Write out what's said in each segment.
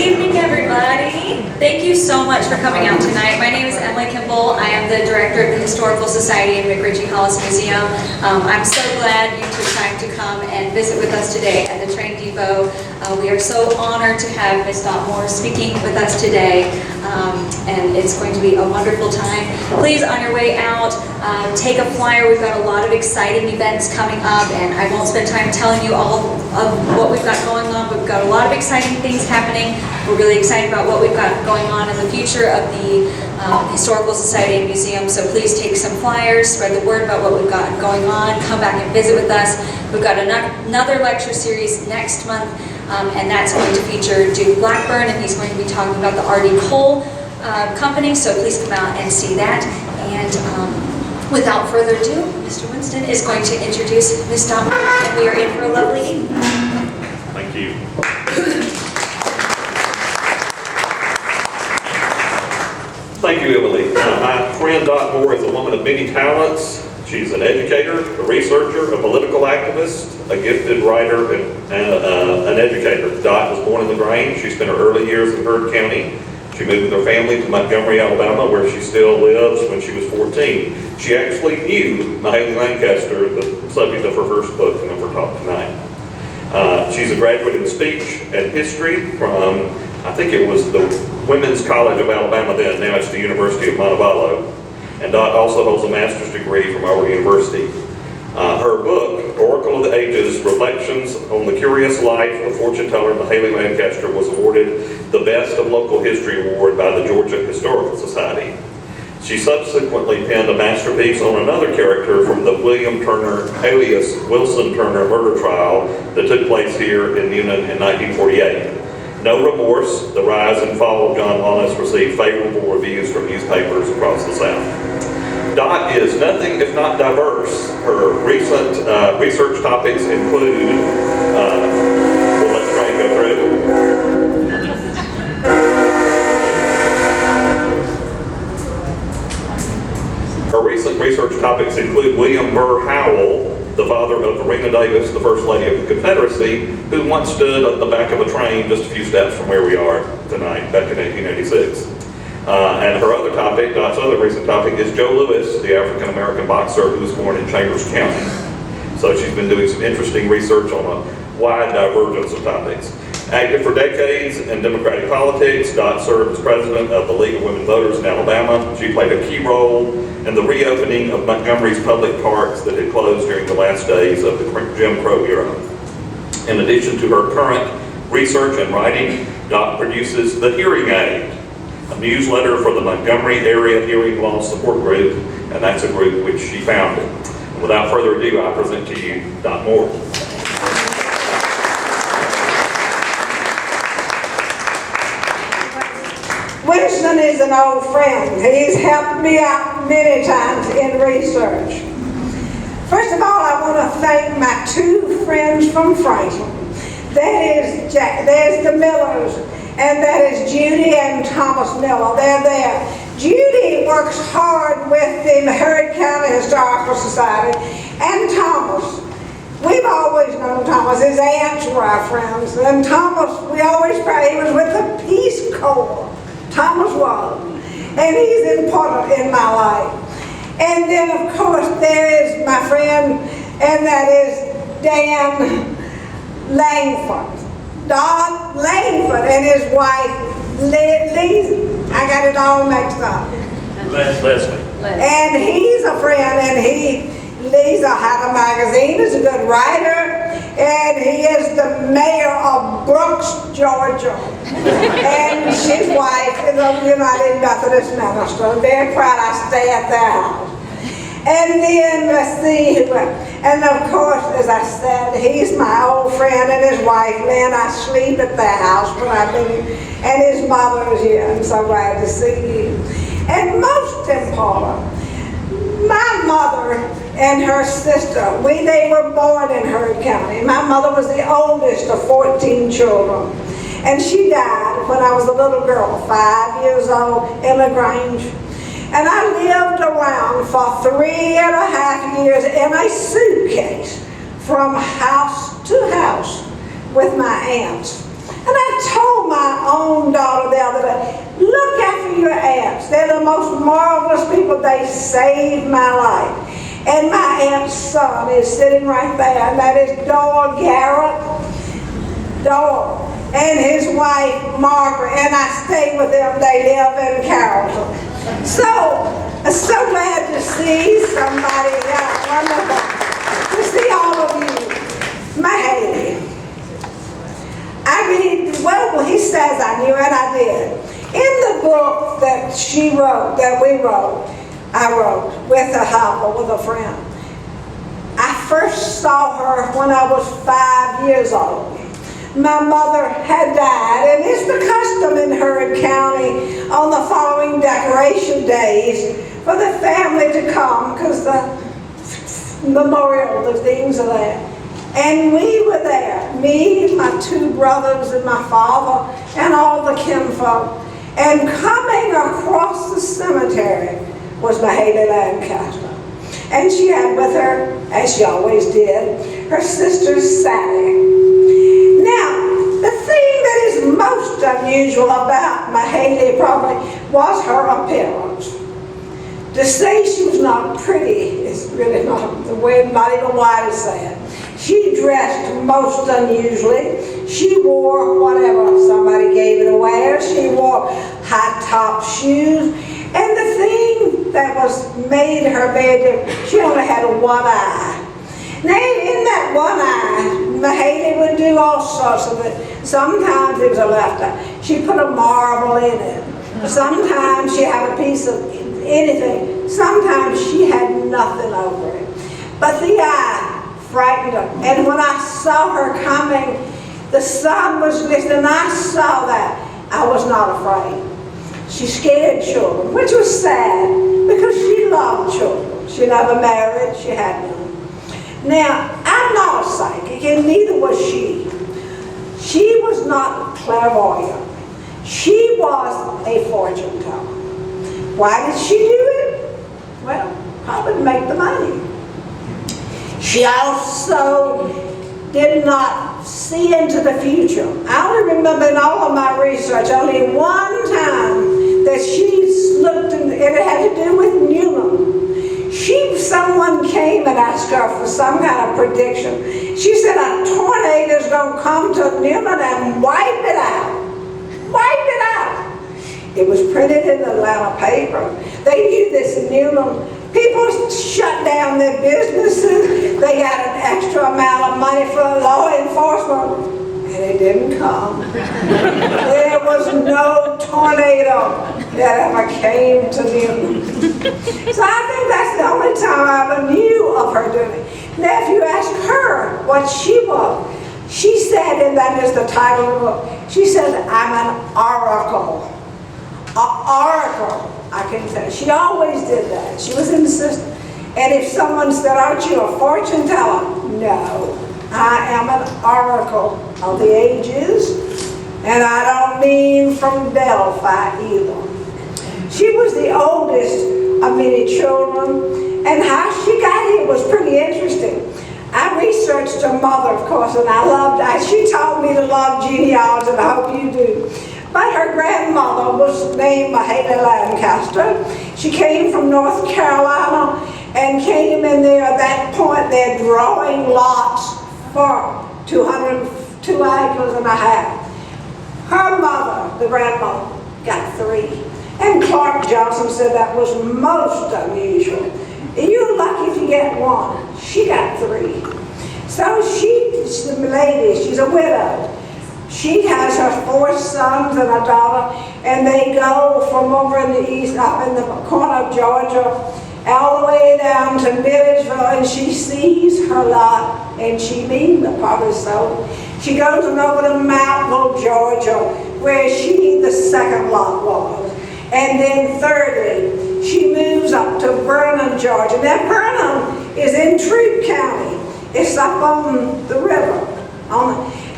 evening, everybody. Thank you so much for coming out tonight. My name is Emily Kimball. I am the director of the Historical Society in McRitchie Hollis Museum. I'm so glad you took time to come and visit with us today at the train depot. We are so honored to have Ms. Dot Moore speaking with us today, and it's going to be a wonderful time. Please, on your way out, take a flyer. We've got a lot of exciting events coming up, and I won't spend time telling you all of what we've got going on. We've got a lot of exciting things happening. We're really excited about what we've got going on in the future of the Historical Society and Museum, so please take some flyers, spread the word about what we've got going on, come back and visit with us. We've got another lecture series next month, and that's going to feature Duke Blackburn, and he's going to be talking about the R.D. Cole Company, so please come out and see that. And without further ado, Mr. Winston is going to introduce Ms. Dot Moore, and we are in for a lovely evening. Thank you. Thank you, Emily. My friend Dot Moore is a woman of many talents. She's an educator, a researcher, a political activist, a gifted writer, and an educator. Dot was born in LaGrange. She spent her early years in Heard County. She moved with her family to Montgomery, Alabama, where she still lives, when she was 14. She actually knew Mahalia Lancaster, the subject of her first book and of her talk tonight. She's a graduate in speech and history from, I think it was the Women's College of Alabama then, now it's the University of Montevallo. And Dot also holds a master's degree from Howard University. Her book, Oracle of the Ages, Reflections on the Curious Life of Fortune Teller Mahalia Lancaster, was awarded the Best of Local History Award by the Georgia Historical Society. She subsequently penned a masterpiece on another character from the William Turner, alias Wilson Turner, murder trial that took place here in Newnan in 1948. No Remorse, The Rise and Fall of John Hollis received favorable reviews from newspapers across the South. Dot is nothing if not diverse. Her recent research topics include, we'll let the train go through. Her recent research topics include William Burr Howell, the father of Verena Davis, the First Lady of the Confederacy, who once stood at the back of a train just a few steps from where we are tonight, back in 1886. And her other topic, Dot's other recent topic, is Joe Louis, the African-American boxer who was born in Chambers County. So she's been doing some interesting research on a wide divergence of topics. Active for decades in Democratic politics, Dot served as president of the League of Women Voters in Alabama. She played a key role in the reopening of Montgomery's public parks that had closed during the last days of the Jim Crow era. In addition to her current research and writing, Dot produces The Hearing Aid, a newsletter for the Montgomery Area Hearing Loss Support Group, and that's a group which she founded. And without further ado, I present to you Dot Moore. Winston is an old friend. He's helped me out many times in research. First of all, I want to thank my two friends from Franklin. There's the Millers, and that is Judy and Thomas Miller. They're there. Judy works hard with the Heard County Historical Society, and Thomas. We've always known Thomas. His aunts were our friends, and Thomas, we always pray, he was with the Peace Corps. Thomas was, and he's important in my life. And then, of course, there is my friend, and that is Dan Langford. Don Langford and his wife, Lee, I got it all mixed up. Leslie. And he's a friend, and Lee's had a magazine, he's a good writer, and he is the mayor of Brooks, Georgia. And his wife is a United Methodist minister. I'm very proud I stay at their house. And then, let's see, and of course, as I said, he's my old friend and his wife, Lynn. I sleep at their house when I've been, and his mother is here. I'm so glad to see you. And most important, my mother and her sister, they were born in Heard County. My mother was the oldest of 14 children. And she died when I was a little girl, 5 years old, in LaGrange. And I lived around for 3.5 years in a suitcase from house to house with my aunts. And I told my own daughter the other day, look after your aunts. They're the most marvelous people. They saved my life. And my aunt's son is sitting right there, and that is Doyle Garrett. Doyle. And his wife, Margaret, and I stay with them. They live in Carrollton. So, I'm so glad to see somebody else. Wonderful to see all of you. Mahaley. I mean, well, he says I knew, and I did. In the book that she wrote, that we wrote, I wrote with a helper, with a friend. I first saw her when I was 5 years old. My mother had died, and it's the custom in Hurd County on the following decoration days for the family to come because the memorial, the things are there. And we were there, me, my 2 brothers, and my father, and all the kinfolk. And coming across the cemetery was Mahaley Lancaster. And she had with her, as she always did, her sister Sally. Now, the thing that is most unusual about Mahaley probably was her appearance. To say she was not pretty is really not the way, not even why to say it. She dressed most unusually. She wore whatever somebody gave her to wear. She wore high-top shoes. And the thing that was made her very different, she only had one eye. Now, in that one eye, Mahaley would do all sorts of it. Sometimes it was a left eye. She put a marble in it. Sometimes she had a piece of anything. Sometimes she had nothing over it. But the eye frightened her. And when I saw her coming, the sun was glistening, and I saw that. I was not afraid. She scared children, which was sad, because she loved children. She never married, she had none. Now, I'm not a psychic, and neither was she. She was not clairvoyant. She was a fortune teller. Why did she do it? Well, probably to make the money. She also did not see into the future. I only remember in all of my research, only one time that she looked, and it had to do with Newnan. Someone came and asked her for some kind of prediction. She said a tornado's going to come to Newnan and wipe it out. Wipe it out. It was printed in the Atlanta paper. They knew this in Newnan. People shut down their businesses. They got an extra amount of money for law enforcement, and it didn't come. There was no tornado that ever came to Newnan. So I think that's the only time I ever knew of her doing it. Now, if you ask her what she was, she said, and that is the title of the book, she said, I'm an oracle. An oracle. I can tell you. She always did that. She was insistent. And if someone said, aren't you a fortune teller? No. I am an oracle of the ages, and I don't mean from Delphi either. She was the oldest of many children, and how she got here was pretty interesting. I researched her mother, of course, and I loved her. She taught me to love genealogy, and I hope you do. But her grandmother was named Mahaley Lancaster. She came from North Carolina and came in there at that point. They're drawing lots for 202 acres and a half. Her mother, the grandmother, got 3. And Clark Johnson said that was most unusual. You're lucky if you get 1. She got 3. So she's the lady, she's a widow. She has her 4 sons and a daughter, and they go from over in the east, up in the corner of Georgia, all the way down to Milledgeville, and she sees her lot, and she means it probably so. She goes over to Mountville, Georgia, where the second lot was. And then thirdly, she moves up to Vernon, Georgia. Now Vernon is in Troup County. It's up on the river.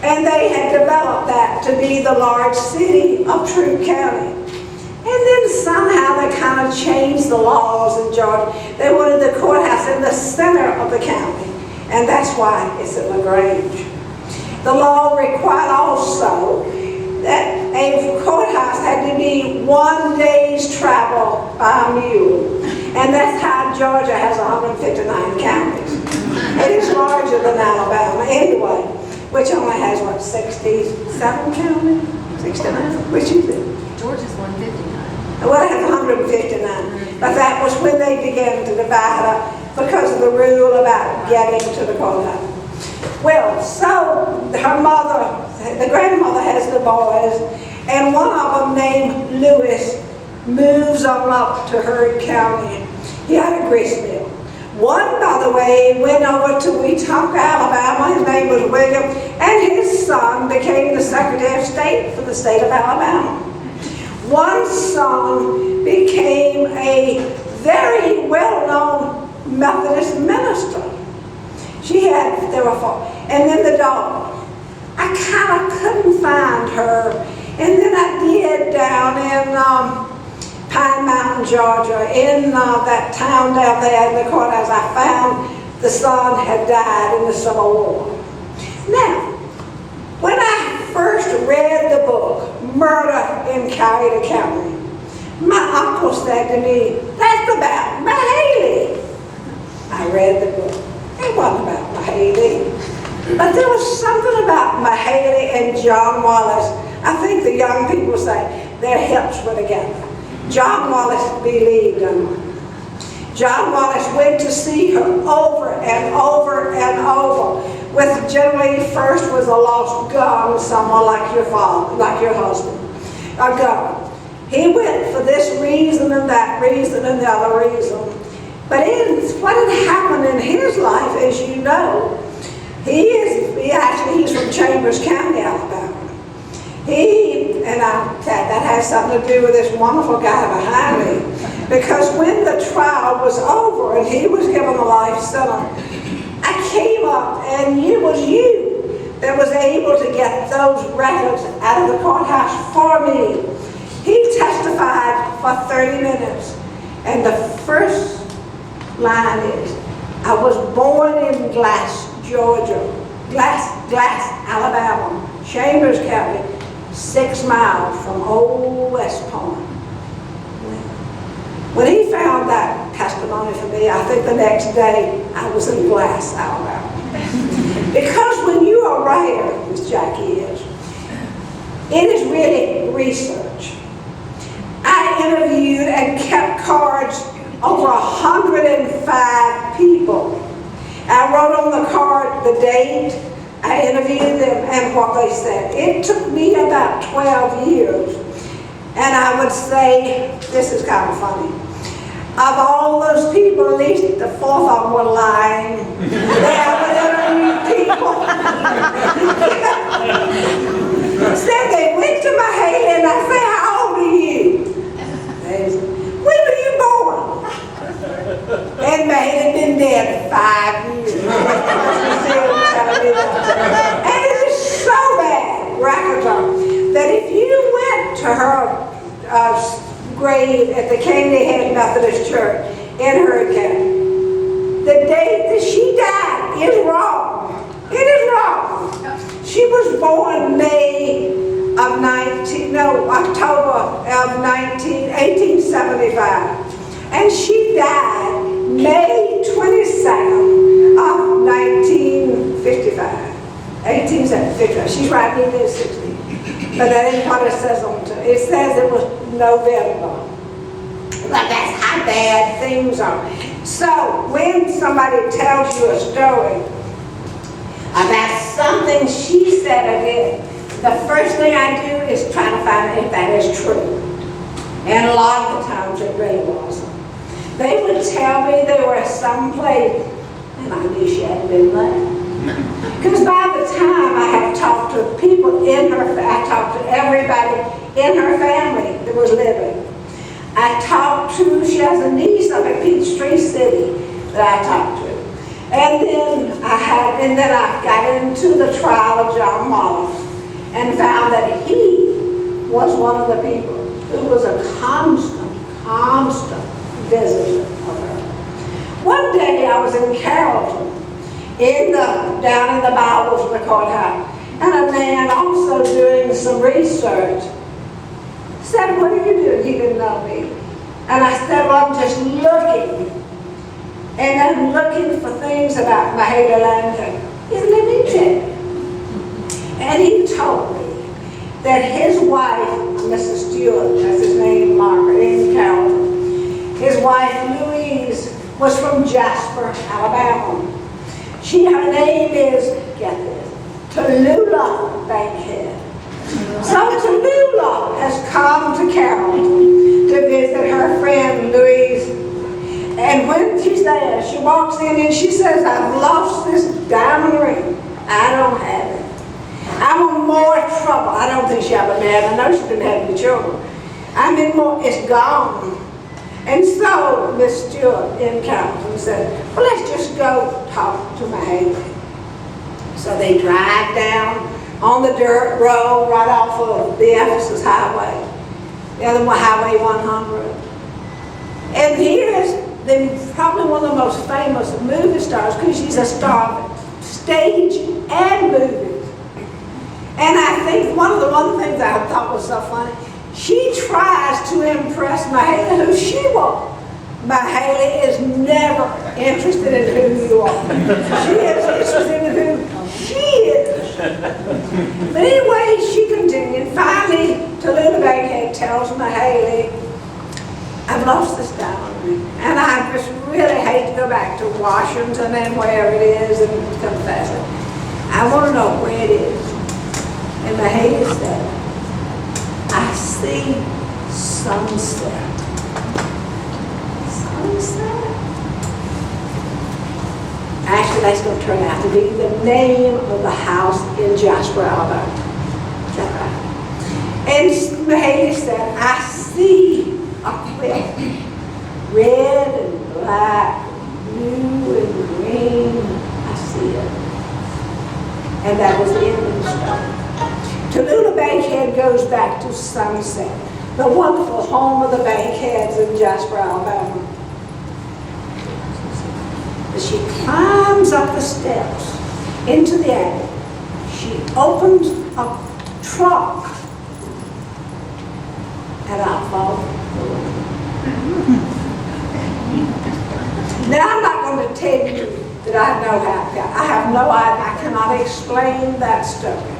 And they had developed that to be the large city of Troup County. And then somehow they kind of changed the laws in Georgia. They wanted the courthouse in the center of the county. And that's why it's at LaGrange. The law required also that a courthouse had to be 1 day's travel by a mule. And that's how Georgia has 159 counties. It is larger than Alabama anyway, which only has, what, 67 counties? 69? Which is it? Georgia's 159. Well, it has 159. But that was when they began to divide up because of the rule about getting to the courthouse. Well, so her mother, the grandmother has the boys, and one of them named Lewis moves on up to Heard County. He had a grist mill. One, by the way, went over to Wetumpka, Alabama. His name was William, and his son became the Secretary of State for the state of Alabama. One son became a very well-known Methodist minister. There were four. And then the daughter. I kind of couldn't find her. And then I did down in Pine Mountain, Georgia, in that town down there in the courthouse. I found the son had died in the Civil War. Now, when I first read the book, Murder in Coweta County, my uncle said to me, "That's about Mahaley." I read the book. It wasn't about Mahaley. But there was something about Mahaley and John Wallace. I think the young people say their hips were together. John Wallace believed in her. John Wallace went to see her over and over and over. With generally first was a lost gun, someone like your father, like your husband, a gun. He went for this reason and that reason and the other reason. But what had happened in his life, as you know, he's from Chambers County, Alabama. That has something to do with this wonderful guy behind me. Because when the trial was over and he was given a life sentence, I came up and it was you that was able to get those records out of the courthouse for me. He testified for 30 minutes. And the first line is, I was born in Glass, Georgia, Glass, Alabama, Chambers County, 6 miles from Old West Point. When he found that testimony for me, I think the next day I was in Glass, Alabama. Because when you are a writer, as Jackie is, it is really research. I interviewed and kept cards over 105 people. I wrote on the card the date, I interviewed them, and what they said. It took me about 12 years. And I would say, this is kind of funny, of all those people, at least the fourth of them were lying. They would interview people. Said they went to Mahaley, and I said, how old are you? They said, when were you born? And Mahaley had been dead 5 years. And it is so bad, records are, that if you went to her grave at the Candy Head Methodist Church in Heard County, the date that she died is wrong. It is wrong. She was born October of 1875. And she died May 22nd of 1955. 1855. She's right in there 60. But that isn't what it says on it. It says it was November. But that's how bad things are. So when somebody tells you a story about something she said or did, the first thing I do is try to find out if that is true. And a lot of the times it really wasn't. They would tell me they were someplace, and I knew she hadn't been there. Because by the time I had talked to people in her, I talked to everybody in her family that was living. I talked to, she has a niece up at Peachtree City that I talked to. And then I got into the trial of John Wallace and found that he was one of the people who was a constant visitor of her. One day I was in Carrollton, down in the bowels of the courthouse, and a man also doing some research said, "What are you doing?" He didn't know me. And I said, "Well, I'm just looking. And I'm looking for things about Mahala London. Isn't it neat?" And he told me that his wife, Mrs. Stewart, that's his name, Margaret, in Coweta, his wife, Louise, was from Jasper, Alabama. Her name is, get this, Tallulah Bankhead. So Tallulah has come to Carrollton to visit her friend Louise. And when she's there, she walks in and she says, "I've lost this diamond ring. I don't have it. I'm in more trouble." I don't think she ever married. I know she didn't have any children. I'm in more, it's gone. And so Miss Stewart in Carrollton said, "Well, let's just go talk to Mahala." So they drive down on the dirt road right off of the Ephesus Highway, the other one, Highway 100. And here's probably one of the most famous movie stars, because she's a star of stage and movies. And I think one of the things I thought was so funny, she tries to impress Mahala who she was. Mahala is never interested in who you are. She is interested in who she is. But anyway, she continued. Finally, Tallulah Bankhead tells Mahala, "I've lost this diamond ring, and I just really hate to go back to Washington and wherever it is and confess it. I want to know where it is." And Mahala said, "I see sunset." Sunset? Actually, that's going to turn out to be the name of the house in Jasper, Alabama. Is that right? And Mahala said, "I see a cliff, red and black, blue and green. I see it." And that was the end of the story. Tallulah Bankhead goes back to Sunset, the wonderful home of the Bankheads in Jasper, Alabama. As she climbs up the steps into the attic, she opens a trunk, and I fall. Now, I'm not going to tell you that I know how it got. I have no idea. I cannot explain that story.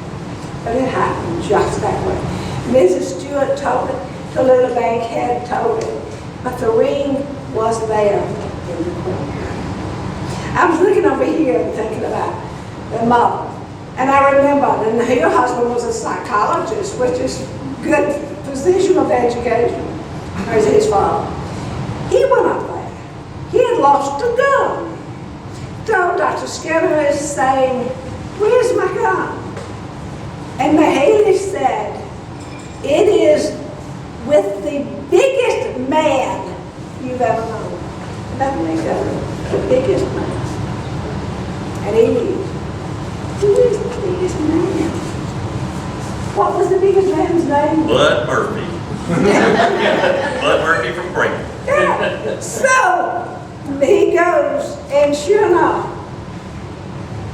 But it happened just that way. Mrs. Stewart told it. Tallulah Bankhead told it. But the ring was there in the corner. I was looking over here and thinking about the mother. And I remembered, and her husband was a psychologist, which is good position of education. Or is his father. He went up there. He had lost a gun. So Dr. Skinner is saying, "Where's my gun?" And Mahala said, "It is with the biggest man you've ever known." That makes sense. The biggest man. And he is. Who is the biggest man? What was the biggest man's name? Bud Murphy. Bud Murphy from Brayton. Yeah. So he goes, and sure enough,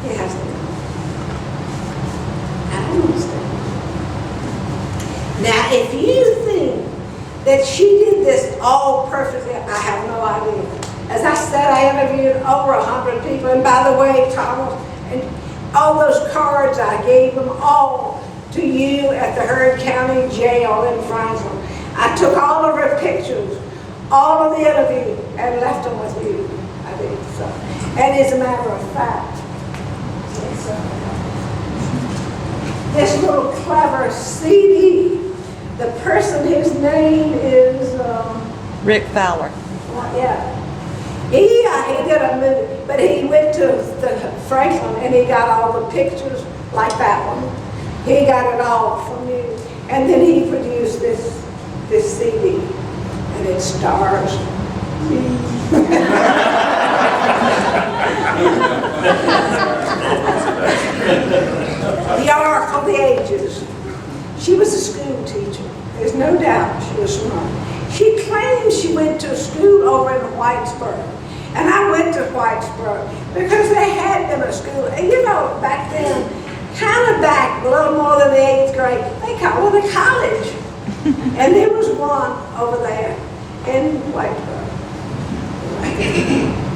he has the gun. I don't understand. Now, if you think that she did this all perfectly, I have no idea. As I said, I interviewed over 100 people, and by the way, Thomas, and all those cards, I gave them all to you at the Heard County Jail in Franklin. I took all of her pictures, all of the interviews, and left them with you. I did so. And as a matter of fact, this little clever CD, the person, his name is Rick Fowler. yeah. He did a movie, but he went to Franklin and he got all the pictures like that one. He got it all from you. And then he produced this CD, and it stars me. The Ark of the Ages. She was a school teacher. There's no doubt she was smart. She claims she went to school over in Whitesburg. And I went to Whitesburg because they had them at school. And you know, back then, kind of back, a little more than the 8th grade, they call it a college. And there was one over there in Whiteboro.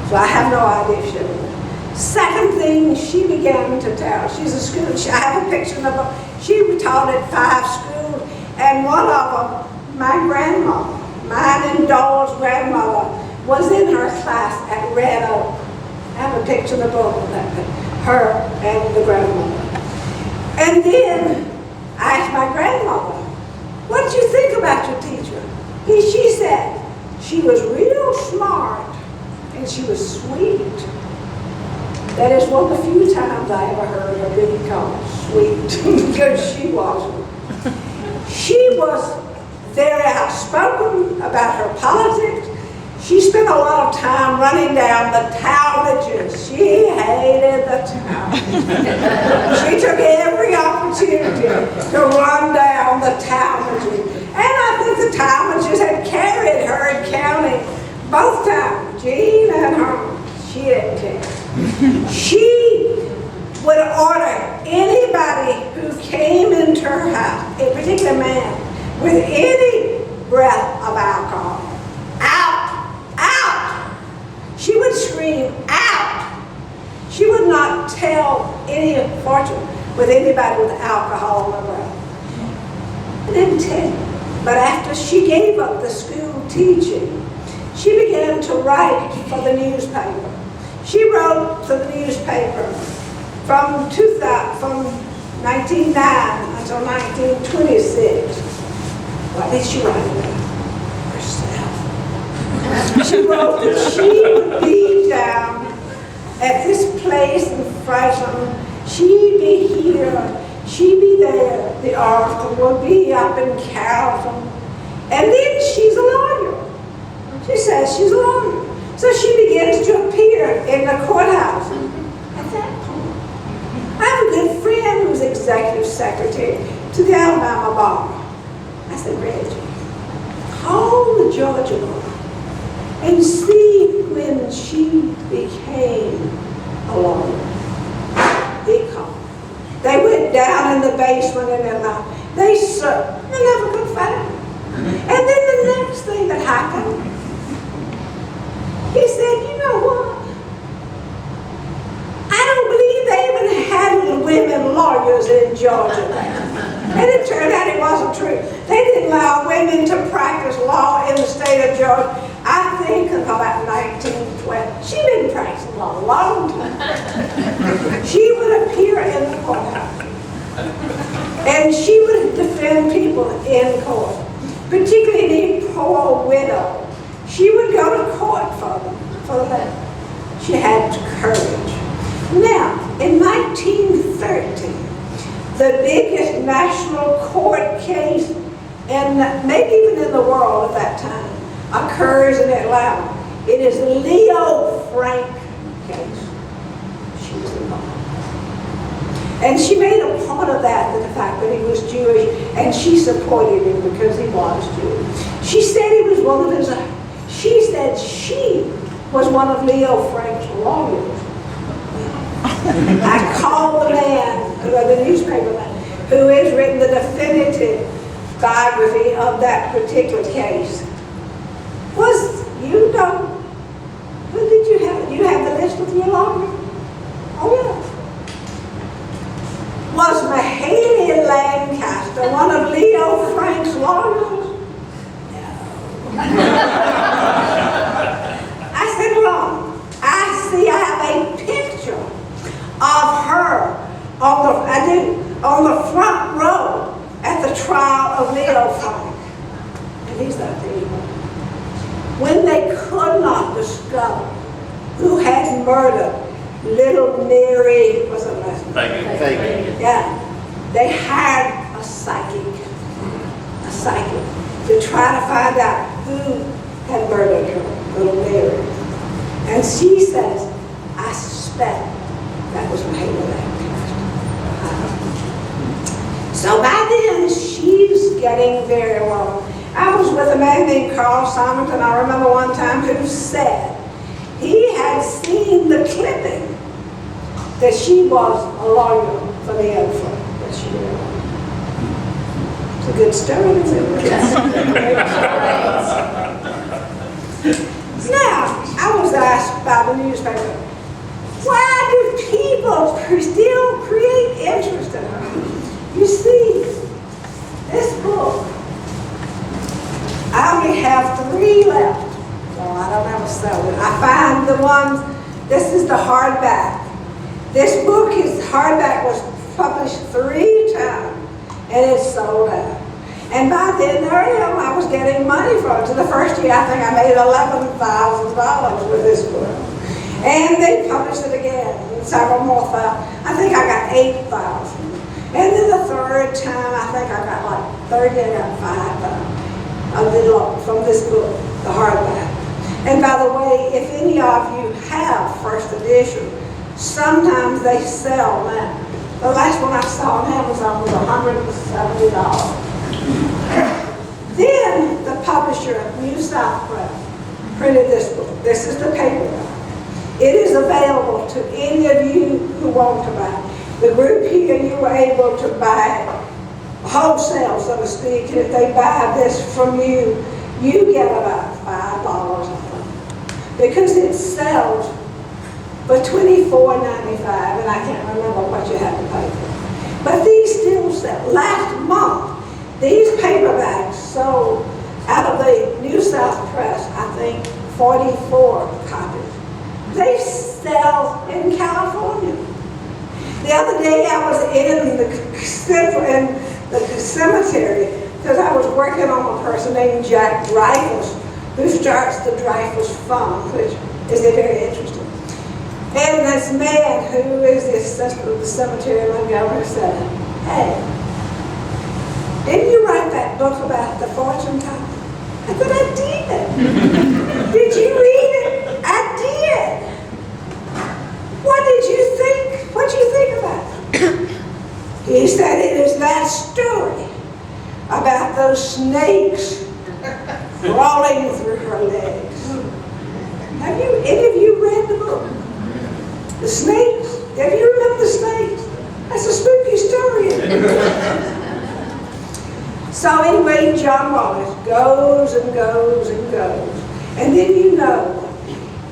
So I have no idea if she ever went. Second thing she began to tell, she's a school, I have a picture of her. She taught at 5 schools, and one of them, my grandmother, mine and Dole's grandmother, was in her class at Red Oak. I have a picture in the book of that, her and the grandmother. And then I asked my grandmother, what did you think about your teacher? She said, she was real smart and she was sweet. That is one of the few times I ever heard her being called sweet, because she wasn't. She was very outspoken about her politics. She spent a lot of time running down the Talmadges. She hated the Talmadges. She took every opportunity to run down the Talmadges. And I think the Talmadges had carried her in county both times, Jean and her. She didn't care. She would order anybody who came into her house, a particular man, with any breath of alcohol, out. Out! She would scream, out! She would not tell any fortune with anybody with alcohol in her breath. I didn't tell you. But after she gave up the school teaching, she began to write for the newspaper. She wrote for the newspaper from 1909 until 1926. What did she write about? Herself. She wrote that she would be down at this place in Fresno. She'd be here, she'd be there. The oracle would be up in Calvin. And then she's a lawyer. She says she's a lawyer. So she begins to appear in the courthouse. At that point, I have a good friend who's executive secretary to the Alabama Bar. I said, Reggie, call the Georgia Bar and see when she became a lawyer. They called. They went down in the basement in Atlanta. They searched. They never could find her. And then the next thing that happened, he said, you know what? I don't believe they even had women lawyers in Georgia. And it turned out it wasn't true. They didn't allow women to practice law in the state of Georgia, I think, until about 1912. She'd been practicing law a long time. She would appear in the courthouse. And she would defend people in court, particularly the poor widow. She would go to court for them. She had courage. Now, in 1913, the biggest national court case, and maybe even in the world at that time, occurs in Atlanta. It is the Leo Frank case. She was involved. And she made a point of that, the fact that he was Jewish, and she supported him because he was Jewish. She said he was one of his, she said she was one of Leo Frank's lawyers. I called the man, the newspaper man, who has written the definitive biography of that particular case. You know, what did you have? You have the list with your lawyer? Oh, yeah. Was Mahalia Lancaster one of Leo Frank's lawyers? No. I said, wrong. I have a picture of her on the front row at the trial of Leo Frank. And he's not there anymore. When they could not discover who had murdered little Mary, was it last name? Thank you. Yeah. They hired a psychic to try to find out who had murdered her, little Mary. And she says, I suspect that was Mahalia Lancaster. So by then, she's getting very well. I was with a man named Carl Simonton, I remember one time, who said he had seen the clipping that she was a lawyer for the info that she wrote. It's a good story, isn't it? Now, I was asked by the newspaper, why do people still create interest in her? You see, this book, I only have 3 left, so I don't have to sell it. I find the ones, this is the hardback. This book is hardback, was published 3 times, and it's sold out. And by then, I was getting money from it. So the first year, I think I made $11,000 with this book. And they published it again, and several more thousand. I think I got 8,000. And then the third time, I think I got like 30, I got 5,000 from this book, the hardback. And by the way, if any of you have first edition, sometimes they sell now. The last one I saw on Amazon was $170. Then the publisher of New South Press printed this book. This is the paperback. It is available to any of you who want to buy it. The group here, you were able to buy it wholesale, so to speak. And if they buy this from you, you get about $5 off it. Because it sells for $24.95, and I can't remember what you have to pay for. But these still sell. Last month, these paperbacks sold out of the New South Press, I think, 44 copies. They sell in California. The other day I was in the cemetery because I was working on a person named Jack Dreyfus, who starts the Dreyfus Fund, which is very interesting. And this man who is the assistant of the cemetery looked over and said, hey, didn't you write that book about the fortune teller? I said, I did. Did you read it? I did. What did you think? What did you think about it? He said, it is that story about those snakes crawling through her legs. Have you, any of you read the book? The snakes? Have you remember the snakes? That's a spooky story. So anyway, John Wallace goes and goes and goes. And then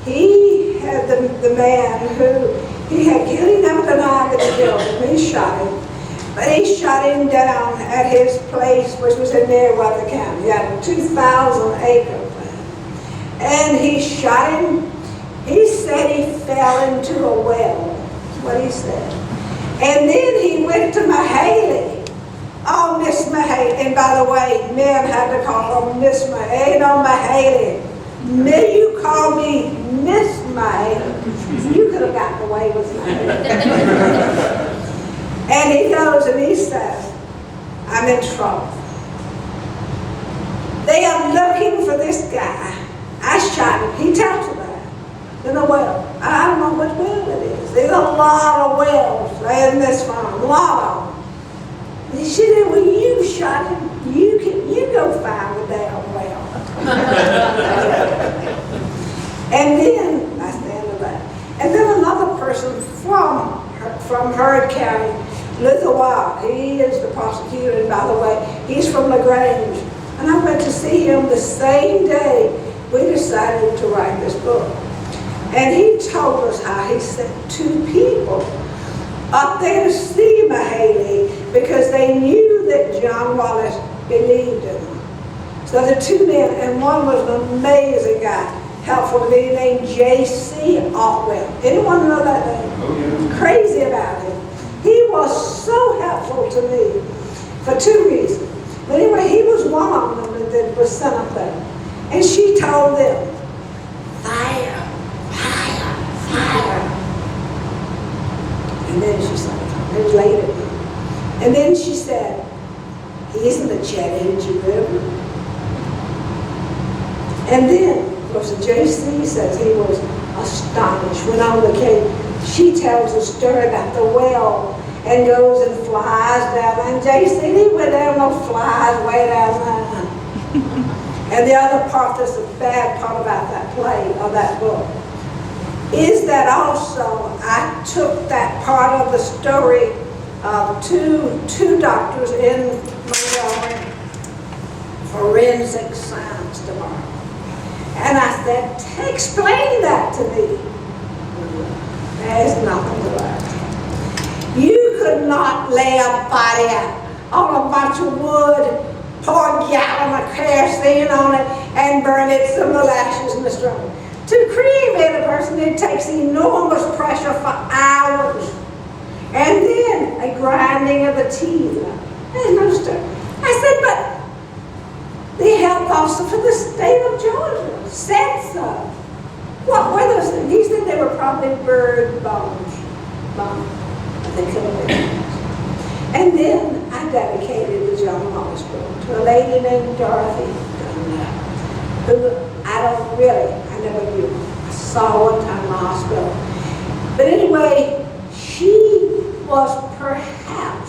he had the man who, he had killed him and killed him. He shot him. But he shot him down at his place, which was in Newnan-Coweta County. He had a 2,000-acre plan. And he shot him. He said he fell into a well. That's what he said. And then he went to Mahaley. Oh, Miss Mahaley. And by the way, men had to call her Miss Mahaley. No, Mahaley. May you call me Miss Mahaley? You could have gotten away with Mahaley. And he goes and he says, I'm in trouble. They are looking for this guy. I shot him. He tells her that. In a well. I don't know what well it is. There's a lot of wells in this farm. A lot of them. He said, well, you shot him. You go find the damn well. And then, I stand with that. And then another person from Heard County, Luther Wild, he is the prosecutor, and by the way, he's from LaGrange. And I went to see him the same day we decided to write this book. And he told us how he sent 2 people up there to see Mahaley because they knew that John Wallace believed in him. So the 2 men, and one was an amazing guy, helpful to me, named J.C. Otwell. Anyone know that name? Oh, yeah. Crazy about him. He was so helpful to me for 2 reasons. But anyway, he was one of them that was sent up there. And she told them, fire, fire, fire. And then she said, it was late at night. And then she said, he isn't a Chattahoochee River. And then, of course, J.C. says he was astonished when on the cave. She tells a story about the well and goes and flies down. And J.C., he went down, no flies way down there. And the other part that's the bad part about that play, or that book, is that also I took that part of the story two doctors in Montgomery, forensic science department. And I said, explain that to me. There's nothing to learn. You could not lay a body out on a bunch of wood, pour a gallon of kerosene on it, and burn it some molasses in the stove. To cremate a person, it takes enormous pressure for hours. And then a grinding of the teeth. There's no stir. I said, but the health officer for the state of Georgia said so. What were those things? He said they were probably bird bones. But they could have been. And then I dedicated the John Wallace book to a lady named Dorothy Dunlap, who I never knew. I saw one time in the hospital. But anyway, she was perhaps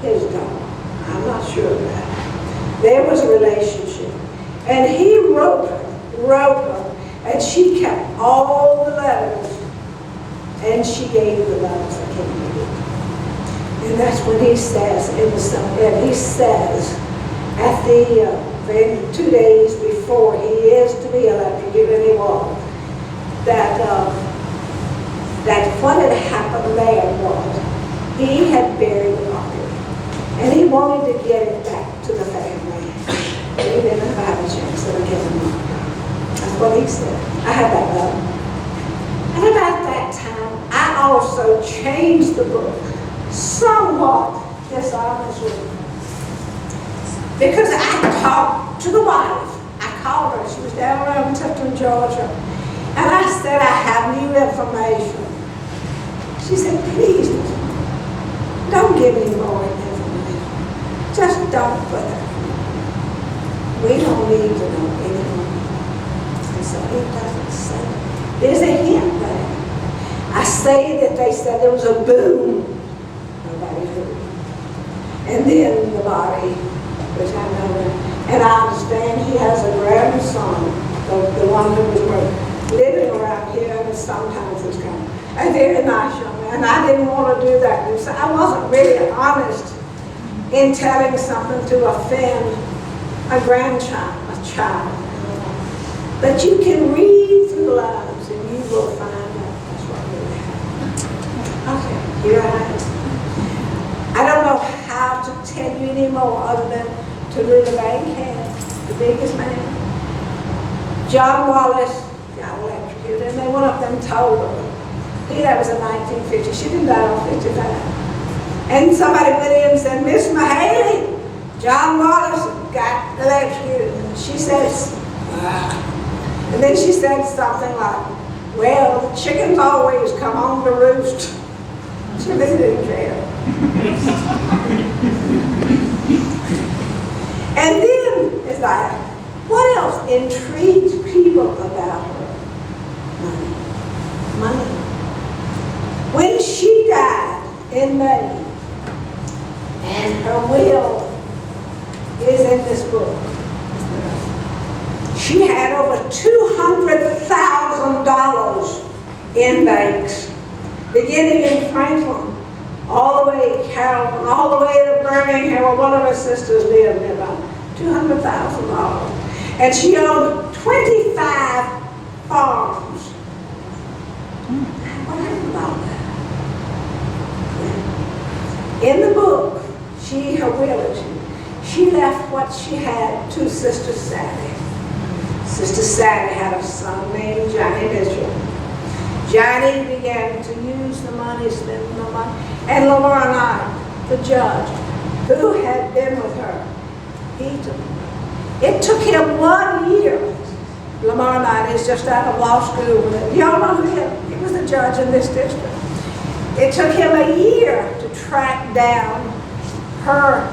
his daughter. I'm not sure of that. There was a relationship. And he wrote her, and she kept all the letters, and she gave the letters I can't read. And that's when he says, at the 2 days before he is to be electrocuted, and he was, that what had happened there was, he had buried the body, and he wanted to get it back to the family. But he didn't have a chance to get him up. That's what he said. I had that letter. And about that time, I also changed the book somewhat dishonestly. Because I talked to the wife. I called her. She was down around Tifton, Georgia. And I said, I have new information. She said, please, don't give me more information. Just don't put it. We don't need to know anymore. And so it doesn't say. There's a hint there. I say that they said there was a boom. Nobody heard. And then the body, which I know, and I understand he has a grandson, the one who was living around here, and sometimes has come. A very nice young man. I didn't want to do that. So I wasn't really honest in telling something to offend a grandchild, a child. But you can read through the lines and you will find out that's what really happened. Okay, here I am. I don't know how to tell you anymore other than to Lou Bankhead, the biggest man. John Wallace got electrocuted, and they went up and told her. That was in 1950. She didn't die on 55. And somebody went in and said, Miss Mahaley, John Wallace got electrocuted. And she says, and then she said something like, well, the chickens always come home to roost. She really didn't care. And then it's like, what else intrigues people about her? Money. When she died in May, and her will is in this book, she had over $200,000 in banks, beginning in Franklin, all the way to Carrollton, all the way to Birmingham, where one of her sisters lived, about $200,000. And she owned 25 farms. What happened about that? In the book, her will, she left what she had to Sister Sally. Sister Sally had a son named Johnny Mitchell. Johnny began to use the money, spend the money, and Lamar and I, the judge, who had been with her, it took him 1 year. Lamar Knight is just out of law school. Y'all know him. He was the judge in this district. It took him a year to track down her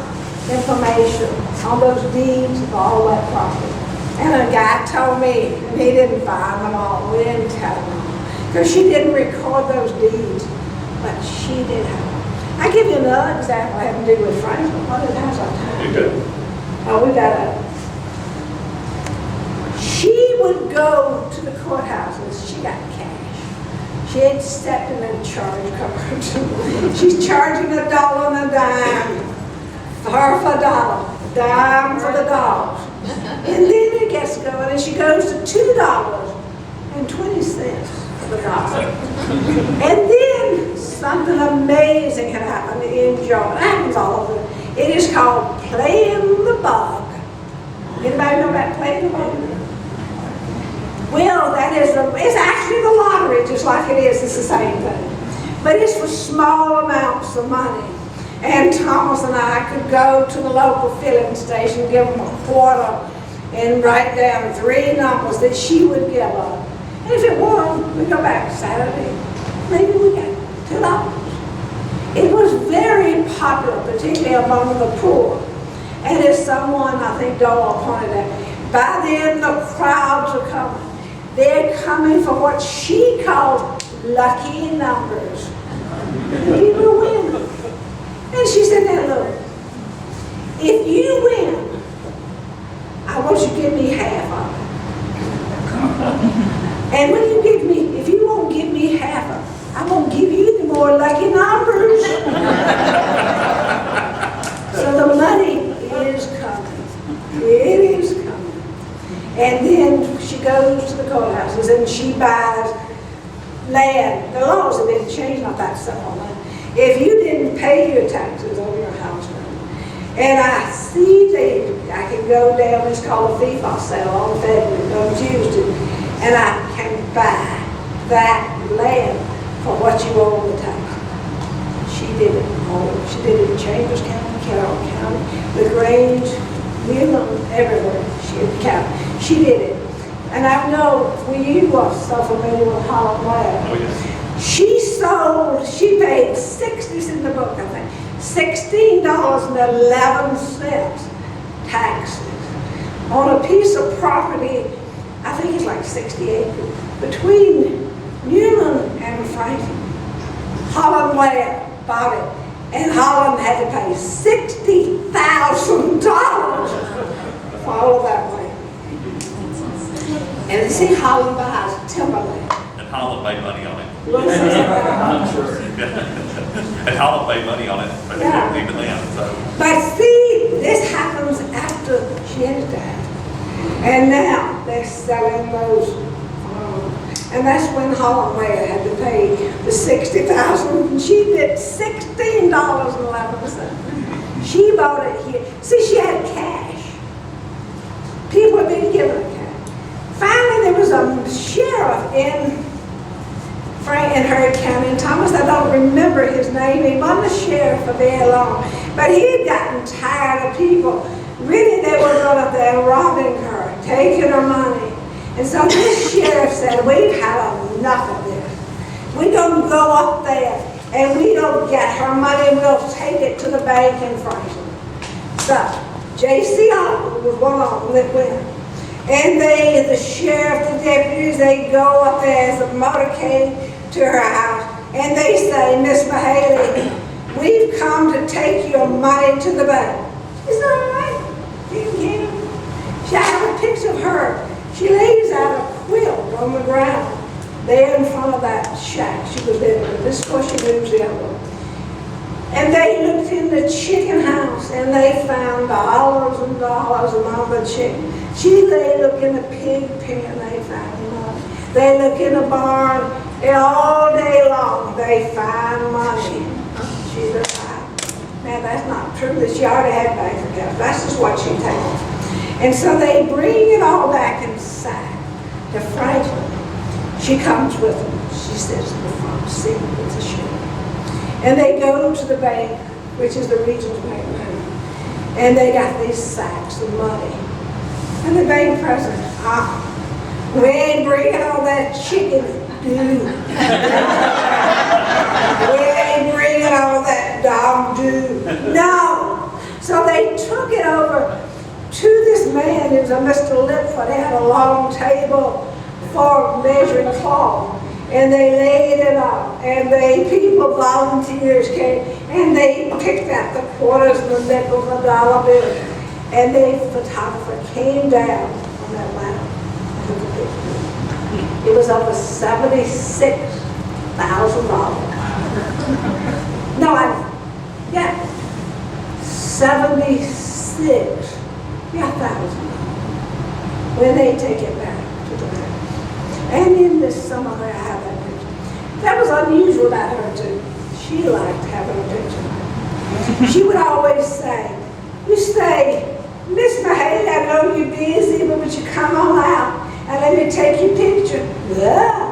information on those deeds of all that property. And a guy told me, and he didn't find them all. We didn't tell them all. Because she didn't record those deeds, but she did have them. I'll give you another example having to do with Franklin. What is how's our time? You good? Oh, we got a... She would go to the courthouses. She got cash. She had stepped in a charge card. She's charging $1 and a dime for a dollar, dime for the dogs. And then it gets going, and she goes to $2.20 for the dog. And then something amazing had happened in Georgia. It happens all over. It is called playing the bug. Anybody know about playing the bug? Well, it's actually the lottery, just like it is. It's the same thing. But it's for small amounts of money. And Thomas and I could go to the local filling station, give them a quarter, and write down 3 numbers that she would give us. And if it won, we go back Saturday. Maybe we got $2. It was very popular, particularly among the poor. And as someone, I think Dole pointed out, by then the crowds are coming. They're coming for what she called lucky numbers. People win. And she said, now look, if you win, I want you to give me half of it. And when you give me, if you won't give me half of it, I won't give you the more lucky numbers. So the money is coming. It is coming. And then she goes to the courthouses and she buys land. The laws have been changed, not that simple. If you didn't pay your taxes on your house, and I can go down, it's called a fee-for sale on February, on Tuesday, and I can buy that land for what you owe the tax. She did it all. She did it in Chambers County, Carroll County, LaGrange, Newnan, everywhere. She did it. And I know you are so familiar with Holland Land. Oh, yes. She paid it's in the book, I think, $16.11 taxes on a piece of property, I think it's like 60 acres, between Newnan and Franklin. Holland Land bought it, and Holland had to pay $60,000 for all of that land. And see, Holland buys timberland. And Holland made money on it. Well, I'm sure. And Holland made money on it, but they didn't leave it land, so. But see, this happens after she had died. And now they're selling those. And that's when Holland Way had to pay the $60,000. And she did $16.11. She bought it here. See, she had cash. People had been giving her cash. Finally, there was a sheriff in Hurd County, and Thomas, I don't remember his name. He wasn't a sheriff for very long, but he had gotten tired of people. Really, they were going up there robbing her, taking her money. And so this sheriff said, we've had enough of this. We're going to go up there, and we don't get her money, we'll take it to the bank in Franklin. So, J.C. Otto was one of them that went. And the sheriff, the deputies, they go up there as a motorcade to her house, and they say, Miss Mahaley, we've come to take your money to the bank. She said, all right, you can. She had a picture of her. She lays out a quilt on the ground there in front of that shack she was living in. This is where she moves the other one. And they looked in the chicken house, and they found dollars and dollars among the chicken. They look in the pig pen, they found money. They look in the barn, and all day long they find money. She said, now that's not true, that she already had bank accounts. That's just what she takes. And so they bring it all back in sack to Franklin. She comes with them. She sits in the front seat with the sheriff. And they go to the bank, which is the regional bank now, and they got these sacks of money. And the bank president, we ain't bringing all that chicken do. We ain't bringing all that dog do. No. So they took it over to this man. It was a Mr. Lipford. They had a long table for measuring cloth. And they laid it out, and people, volunteers came, and they picked out the quarters and the nickels and dollar bills. And the photographer came down on that ladder and took a picture. It was over 76 $1,000. No, yeah, 76. Yeah, 1,000. When they take it back to the bank. And in this summer, I have that picture. That was unusual about her too. She liked having a picture. She would always say, "You stay, Miss Mahaley, I know you're busy, but would you come on out and let me take your picture?" Yeah.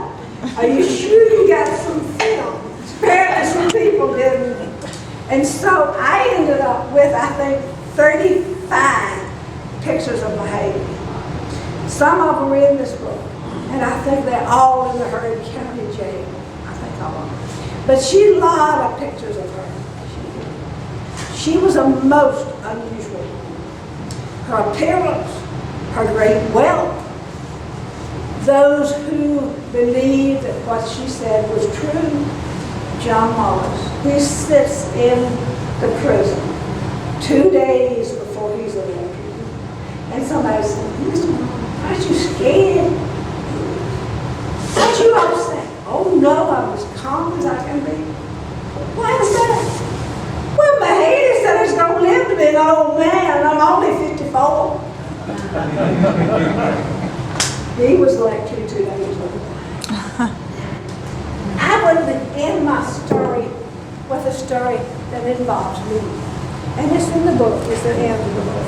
Are you sure you got some film? Apparently some people didn't. And so I ended up with, I think, 35 pictures of Mahaley. Some of them are in this book, and I think they're all in the Heard County Jail. I think all of them. But she had a lot of pictures of her. She was a most unusual. Her appearance, her great wealth, those who believed that what she said was true. John Wallace, he sits in the prison 2 days before he's elected. And somebody said, "Mr. Wallace, aren't you scared? Aren't you upset?" "Oh no, I'm as calm as I can be." "Why is that?" "Well, Mahaley said he's going to live to be an old man, and I'm only 54. He was elected 2 days later. I would begin my story with a story that involves me. And it's in the book, it's the end of the book.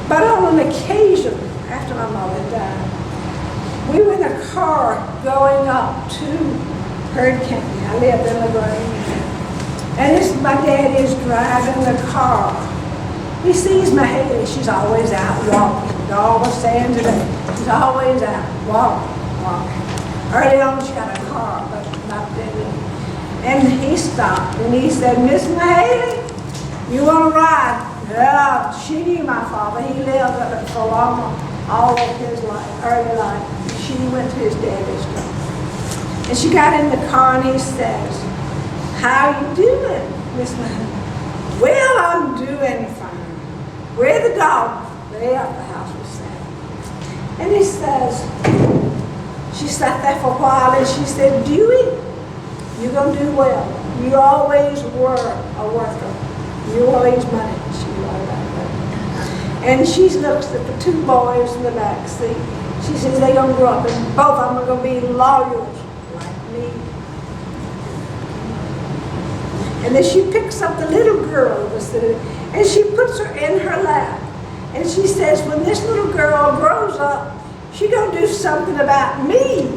But on an occasion, after my mother died, we were in a car going up to Heard County. I lived in LaGrange. And my dad is driving the car. He sees Mahaley, she's always out walking. We're always saying today, she's always out walking. Early on, she had a car, but not then. And he stopped and he said, "Miss Mahaley, you want to ride?" Yeah, she knew my father. He lived with her for all of his life, early life. She went to his daddy's job. And she got in the car and he says, "How you doing, Miss Mahaley?" "Well, I'm doing fine. Where are the dogs?" They at the house was sad. And he says, she sat there for a while and she said, "Dewey, you're going to do well. You always were a worker. You always money." She wrote about that. And she looks at the 2 boys in the back seat. She says, "They're going to grow up and both of them are going to be lawyers like me." And then she picks up the little girl and she puts her in her lap. And she says, "When this little girl grows up, she's going to do something about me."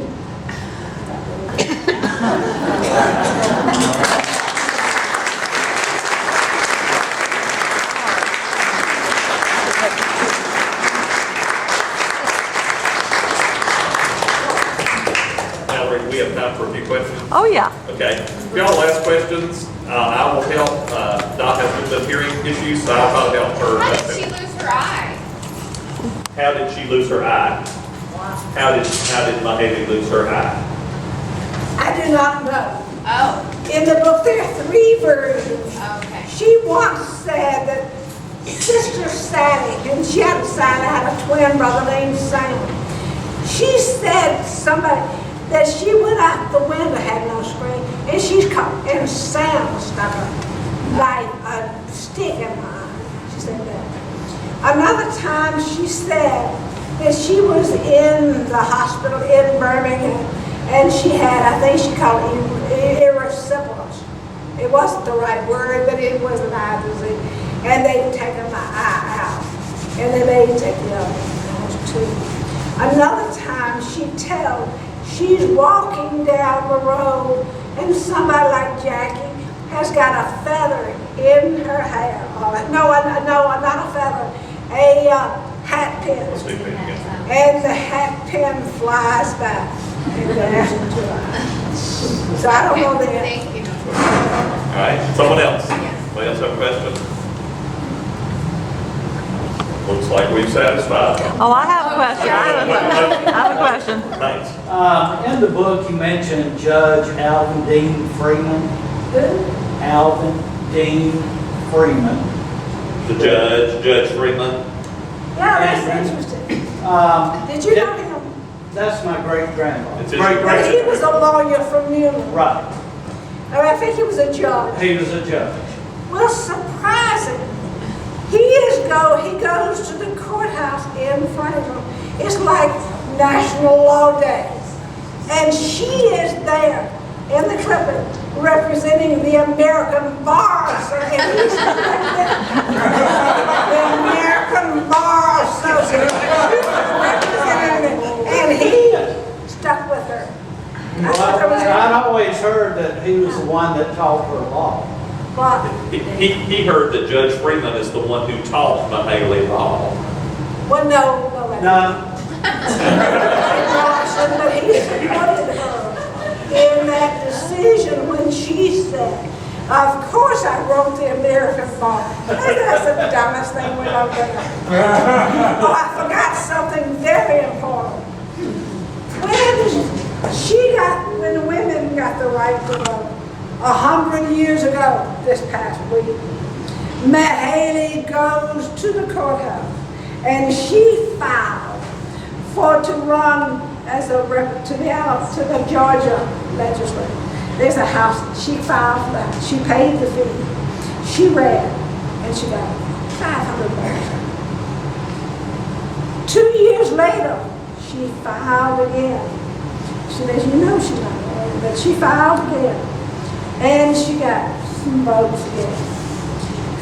Valerie, we have time for a few questions. Oh, yeah. Okay. If y'all ask questions, I will help. Doc has some hearing issues, so I'll try to help her. How did she lose her eye? How did she lose her eye? How did Mahaley lose her eye? I do not know. Oh, In the book, there are 3 versions. okay. She once said that Sister Sally, and she had a twin brother named Sam. She said that she went out the window, had no screen, and and Sam stuck a stick in her eye. She said that. Another time she said that she was in the hospital in Birmingham and she had, I think she called it erysipelas. It wasn't the right word, but it was an eye disease. And they'd taken my eye out. And they made take the other one too. Another time she's walking down the road and somebody like Jackie has got a feather in her hair. No, not a feather, a hat pin. Let's do it again. And the hat pin flies back and goes into her eye. So I don't know that. Thank you. All right. Someone else? Anybody else have a question? Looks like we've satisfied. Oh, I have a question. I have a question. Thanks. In the book, you mentioned Judge Alvin Dean Freeman. Alvin Dean Freeman. The Judge Freeman. Yeah, that's interesting. Did you know him? That's my great-grandfather. It's his- But he Great-great. was a lawyer from Newnan. Right. I think he was a judge. He was a judge. Well, surprising. He goes to the courthouse in front of him. It's like National Law Day. And she is there in the clipping representing the American Bar Association. The American Bar Association. And he stuck with her. That's what there was. I'd always heard that he was the one that taught her law. But He heard that Judge Freeman is the one who taught Mahaley law. well, no. No, But he supported her in that decision when she said, of course I wrote the American Bar. That's the dumbest thing we ever done. Oh, I forgot something very important. When women got the right to vote, 100 years ago, this past week, Mahaley goes to the courthouse and she filed to run as a rep to the Georgia legislature. There's a house, she filed for that. She paid the fee. She ran and she got $500. 2 years later, she filed again. She says, you know she's not going, but she filed again. And she got some votes again.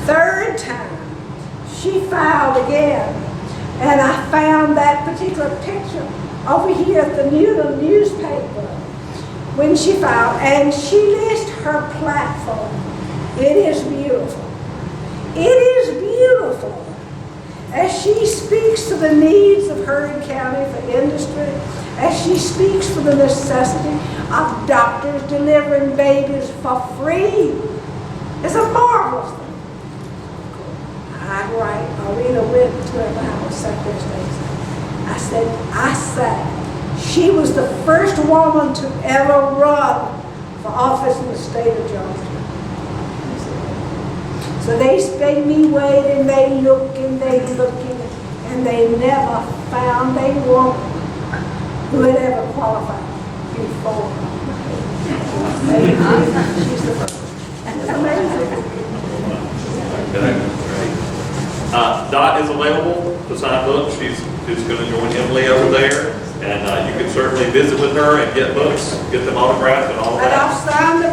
Third time, she filed again. And I found that particular picture over here at the Newnan newspaper when she filed. And she lists her platform. It is beautiful. It is beautiful. As she speaks to the needs of Hurd County for industry, as she speaks for the necessity of doctors delivering babies for free. It's a marvelous thing. Arena went to her house, Secretary of State. I said, she was the first woman to ever run for office in the state of Georgia. So they me wait and they look and they and they never found a woman who had ever qualified before. She's the first. It's amazing. Dot is available to sign books. She's going to join Emily over there. And you can certainly visit with her and get books, get them autographed and all And I'll that. sign the